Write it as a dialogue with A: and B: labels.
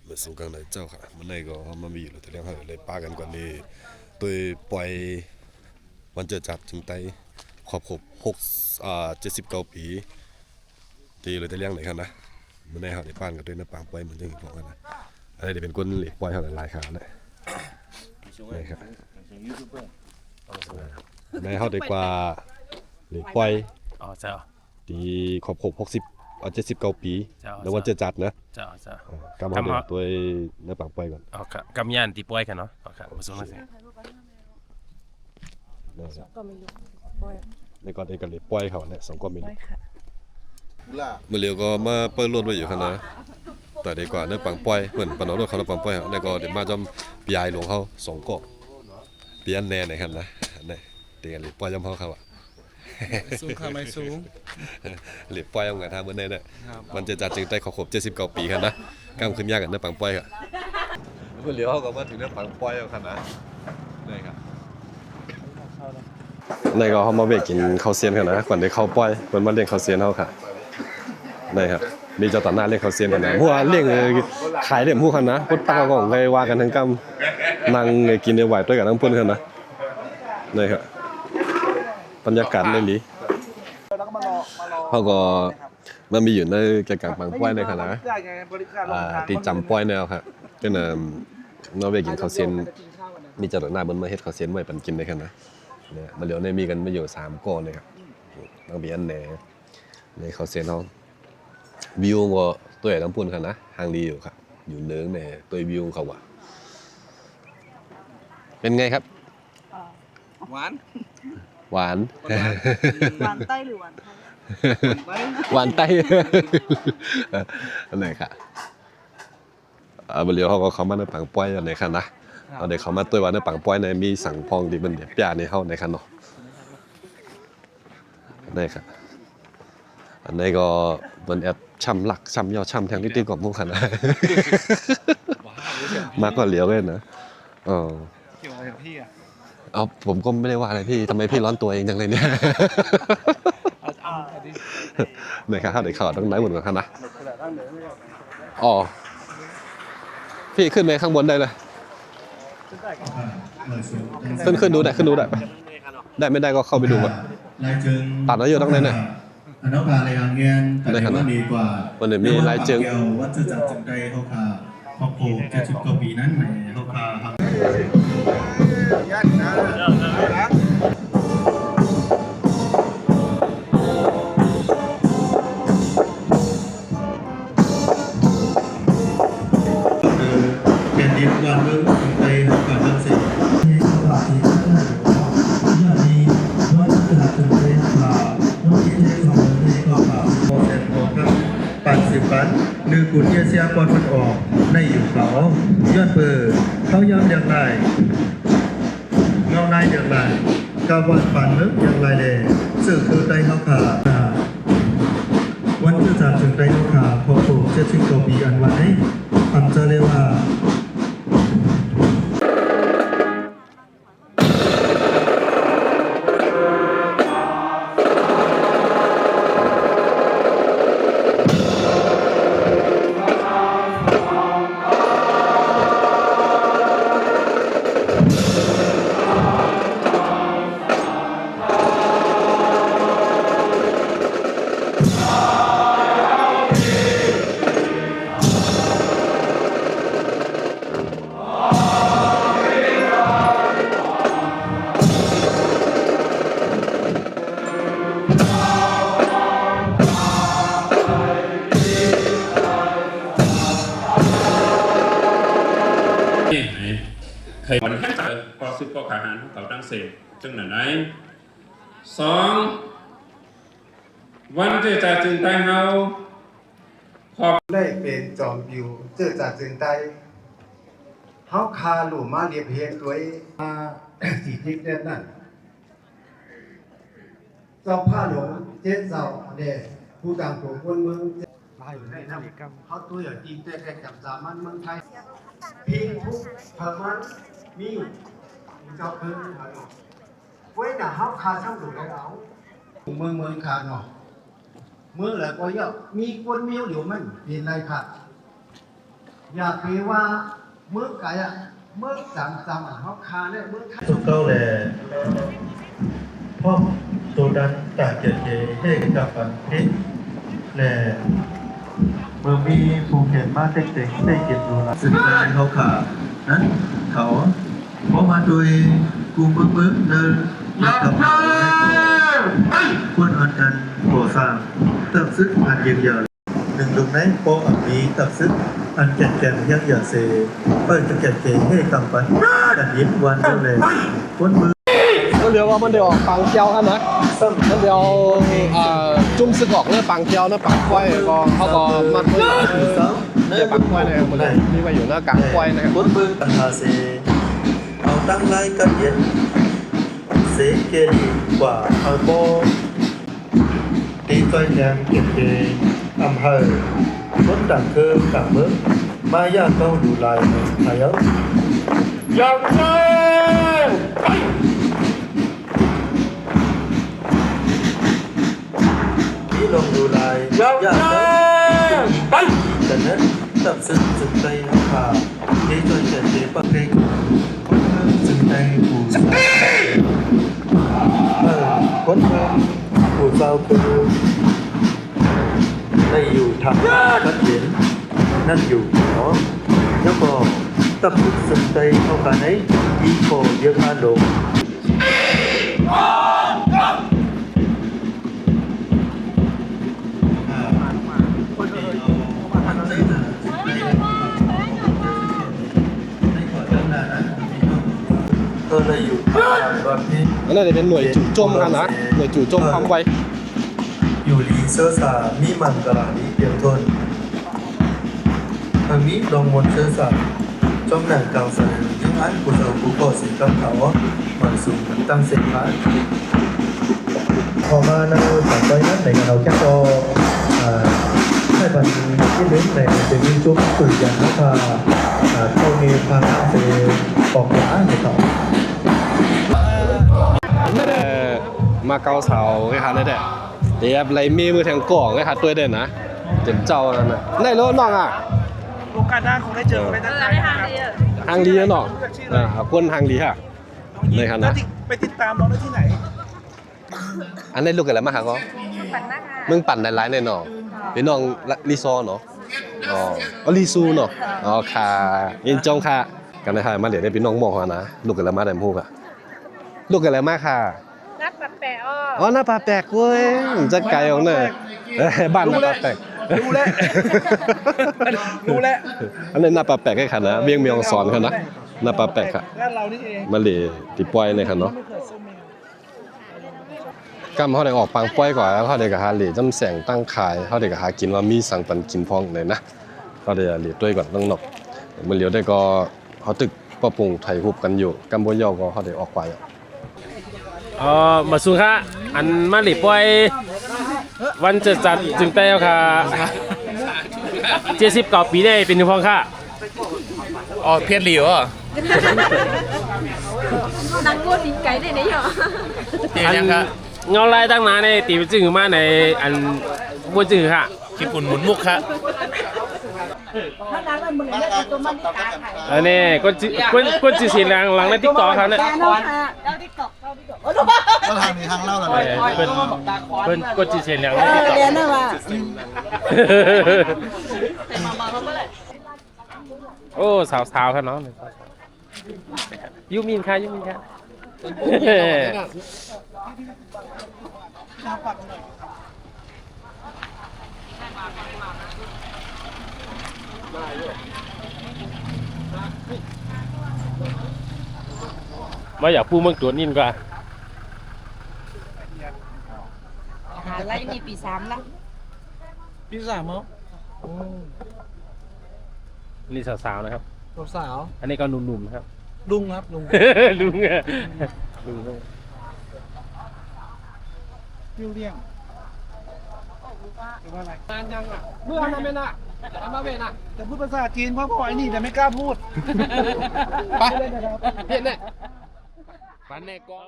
A: มาสู่กลางในเจ้าค่ะมันในก็เขามามีอยู่แต่เรื่องเขาเลยป้ากันกว่านี้ตัวปล่อยวันเจอจัดถึงไตขอบ69 ปีตีเลยแต่เรื่องไหนครับนะมันในเขาในป้านกันด้วยน้ำปางปล่อยเหมือนที่บอกกันนะอะไรเดี๋ยวเป็นก้นเหล็กปล่อยเขาหลายขาเลยนี่ครับในเขาดีกว่าเหล็กปล่อย
B: อ๋อเจ้า
A: ตีขอบ79 ปีแล้ววันเจอจัดนะ
B: เจ้า
A: กำเขาตัวน้ำปางปล่อยก่อน
B: อ๋อครับกำยันตีปล่อยกันเนาะอ๋อครับมาส่งมาสิ
A: ในก่อนเองกันเลยปล่อยเขาเนี่ย2 ก้อนเมตรเมื่อเร็วก็มาเปิดรถไว้อยู่ข้างหน้าแต่ดีกว่าเนี่ยปังปล่อยเหมือนปนรถเขาแล้วปังปล่อยเขาเนี่ยก็เดี๋ยวมาจอมปียหลวงเขา2 ก้อนปีอันแน่ไหนครับนะนี่เดี๋ยวเลยปล่อยจอมเขาอ่ะ
C: สูงค่ะไม่สูง
A: เลยปล่อยเอาไงทางเมื่อไหร่เนี่ยมันจะจัดจึงได้ขอบ79 ปีครับนะกล้ามขึ้นยากกันเนี่ยปังปล่อยครับเมื่อเร็วเขาก็มาถึงเนี่ยปังปล่อยเอาขนาดนี่ครับในก็เขามาเวกกินข้าวเซียนกันนะก่อนได้เข้าป้อยเพิ่นมาเลี้ยงข้าวเซียนเฮาค่ะนี่ครับมีเจ้าต่อหน้าเลี้ยงข้าวเซียนกันนะหัวเลี้ยงขายเลี้ยงผู้คันนะพุทธก็ไงว่ากันทั้งกำนั่งกินได้ไหวด้วยกันทั้งเพิ่นกันนะนี่ครับบรรยากาศในนี้เฮาก็มันมีอยู่ในแก่กลางบางป้อยในค่ะนะที่จำป้อยแนวครับก็น่ะนอเวกกินข้าวเซียนมีเจ้าต่อหน้าเพิ่นมาเฮ็ดข้าวเซียนไว้ปันกินได้ค่ะนะเนี่ยมาเหลียวเนี่ยมีกันมาอยู่3 ก้อนเลยครับบางเบียนแหน่ในเขาเซียนเฮาวิวก็ตัวใหญ่ลำพูนครับนะทางดีอยู่ครับอยู่เนื้อแหน่ตัววิวเขาว่ะเป็นไงครับ
C: หวาน
A: หวาน
D: หวานใต้หรือหวานไทย
A: หวานใต้อันไหนค่ะมาเหลียวเขาก็เขามาในปังป้อยอันไหนค่ะนะเอาเด็กเขามาตัวว่าในปังป้อยในมีสั่งพองที่มันเดี๋ยวปีในเฮาในคันเนาะได้ครับอันนี้ก็มันแอบช้ำหลักช้ำยอดช้ำแทงนิดๆก่อนพวกคันนะมากกว่าเหลียวเลยนะ
C: เกี่ยวอะไรกับพี่อ่ะ
A: เอาผมก็ไม่ได้ว่าอะไรพี่ทำไมพี่ร้อนตัวเองจังเลยเนี่ยไหนครับเดี๋ยวเขาต้องไหนหมดก่อนครับนะอ๋อพี่ขึ้นไปข้างบนได้เลยขึ้นดูได้ไปได้ไม่ได้ก็เข้าไปดูอ่ะตัดแล้วอยู่ตรงไหนเนี่ย
E: น้องพาเลยเงี้ยแต่ว่าดีกว่า
A: วันนี้มีลายจึง
E: ว่าจะจัดจึงได้เขาพาพอโผล่70 กว่า ปีนั้นไหนเขาพาเป็นดิบวันเมื่อไปก่อนเริ่มเสร็จปันนึกกุญเชียปอนมันออกในอยู่เขาย้อนเปิดเขาย้ำอย่างไรเงาในอย่างไรกาวันปันนึกอย่างไรเดสื่อคือใจเขาขาวันที่3ถึงใจเขาขาพอปลูก70 กว่า ปีอันไว้ทำจะเรียกว่า
F: เคยวันให้เจอพอซื้อพอขายอาหารเขาตั้งเสพจังไหน2วันเจอจ่าจึงใต้เฮาขอบ
E: ได้เป็นจอมอยู่เจอจากจึงใต้เฮาคาหลุมมาเรียบเฮ็ดด้วยมาสีทิศเด่นนั่นเจ้าผ้าหลวงเจ็ดเจ้าเด้ผู้ต่างของคนเมืองมาอยู่ในน้ำเขาตัวอย่างจริงแต่แก่กับสามัญเมืองไทยพิงทุกพมันมีเจ้าเพิ่งมาเนาะไว้หน้าเฮาคาช่างดูได้เอาเมืองคาเนาะเมืองแล้วก็เยอะมีคนมีเหลียวมันเป็นไรค่ะ อย่าไปว่าเมื่อไก่อะเมื่อจำเขาคาเนี่ยเมื่อ
G: สุดเก้าแหล่พ่อตัวดันตากเกียรติให้กับปันเพชรแหล่เมื่อมีภูเก็ตมาเต็กๆได้เก็บดูละสิ่งใดเขาขานั้นเขาเพราะมาโดยกูเบิ้งเดินมากับเขาควรอ่อนกันโปรสร้างเติมซึกอันเยียวยาหนึ่งลุงนั้นโปอันนี้ตับซึกอันแก่ๆยังอย่าเซเปิดจะแก่ๆให้กำปันดันยิ้มวันเดียวเลยคนมือ
A: มันเดี๋ยวว่ามันเดี๋ยวปังเจียวกันนะมันเดี๋ยวจุ่มสึกออกเนื้อปังเจียวเนื้อปังควายก็เขาก็มัดไว้เนื้อปังควายนะครับหมดเลยนี่มาอยู่หน้ากลางควายนะครับ
G: bốn mươi tầng hà xế áo tăng lai cắt điện xế kia đi quả áo bò tí toai nhàng kiểm kê âm hờ bốn đảng cơ đảng mớp mai ya câu đủ lại thầy ốc dòng lên ý lòng đủ lại dòng lên Tần hết tập sức dừng tay và thế cho trẻ tế bằng cây dừng tay của quấn của giao cơ đây dù thẳng phát triểnนั่นอยู่เนาะแล้วก็tập sức dừng tayเข้ากันấy ý cổ dương an độเลยอยู่แบบนี้
A: อันนั้นจะเป็นหน่วยจู่โจมกันนะหน่วยจู่โจมความไว
G: อยู่ลีเซอร์สามีมันกลาลีเดียวทนทางนี้ลงมนเซอร์สาจอมหนังกลางสันยิ่งอันกุศลกุโกสิกับเขามันสูงตั้งเสียงพันพอมาในต่างไปนั้นในเราแค่ก็ให้บันที่เล่นในจะมีจุ๊บตุ่ยยันนะคะเข้ามีพาเซปอกหลาในต่อ
A: มาเกาเสาไอ้คันนี่แหละเดี๋ยวไรมีมือแทงก่องไอ้คันตัวเด่นนะเจ็บเจ้านั่นนะได้รถน้องอ่ะ
C: โอกาสหน้าคงได้เจอไปตั้งใจนะครับ
A: ทางดีนะน้องคนทางดีค่ะเลยคันนะ
C: ไปติดตามน้องได้ที่ไหน
A: อันนี้ลูกกันแล้วมาหาก็มึงปั่นได้หลายแน่นอนเป็นน้องลีซอเนาะอ๋อลีซูเนาะอ๋อค่ะยินจงค่ะกันได้ค่ะมาเดี๋ยวได้เป็นน้องหมอนะลูกกันแล้วมาได้พูกอะลูกกันแล้วมาค่ะ
D: นัดปัดแปะอ้อ
A: อ๋อหน้าปลาแปลกเว้ยจะไกลออกหน่อยบ้านหน้าปลาแปลก
C: รู้แล้วรู้แล้ว
A: อันนี้หน้าปลาแปลกแค่ค่ะนะเวียงเมียงสอนค่ะนะหน้าปลาแปลกค่ะ
C: ร้านเรานี่เอง
A: มาเลยติปล่อยเลยค่ะเนาะกำเขาได้ออกปังปล่อยก่อนแล้วเขาได้กับหาเหล่จำแสงตั้งขายเขาได้กับหากินว่ามีสั่งปันกินพองเลยนะเขาได้เหล่ด้วยก่อนต้องนอกมันเหลียวได้ก็เขาตึกปรับปรุงไทยรูปกันอยู่กัมพูชาก็เขาได้ออกไป
B: มาสูงค่ะอันมาหลีป่วยวันจะจัดจึงแต่ค่ะ79 ปีได้เป็นพองค่ะอ๋อเพี้ยนหลีเหรอ
D: นังโง่ดีไก่ได้ไหนเหรอ
B: อันเงาลายตั้งมาในตีเป็นจึงมาในอันบนจึงค่ะญี่ปุ่นหมุนมุกค่ะอันนี้ก็จีสีหลังในติ๊กต็อกครับเนี่ย
C: ก็ทางนี้ทางเล่าอะไร
B: เพิ่นก็จีสีหลังในติ๊กต็อกโอ้สาวๆครับน้องยูมินค่ะยูมินค่ะมาอยากพูดเมืองตัวนินกว่า
D: อะไรนี่ปี3ละ
C: พี่สาวมั้ง
B: นี่สาวๆนะครับ
C: สาว
B: อันนี้ก็หนุ่มๆนะครับ
C: ลุงครับลุง
B: ลุงอะ
C: เรียงว่าอะไร
A: นานยังอ่ะเมื่อนั้นไม่น่ะมาเวน่ะ
C: แต่พูดภาษาจีนเพราะไอ้นี่แต่ไม่กล้าพูด
A: ไปเพี้ยนเนี่ย
B: ปันเนกอ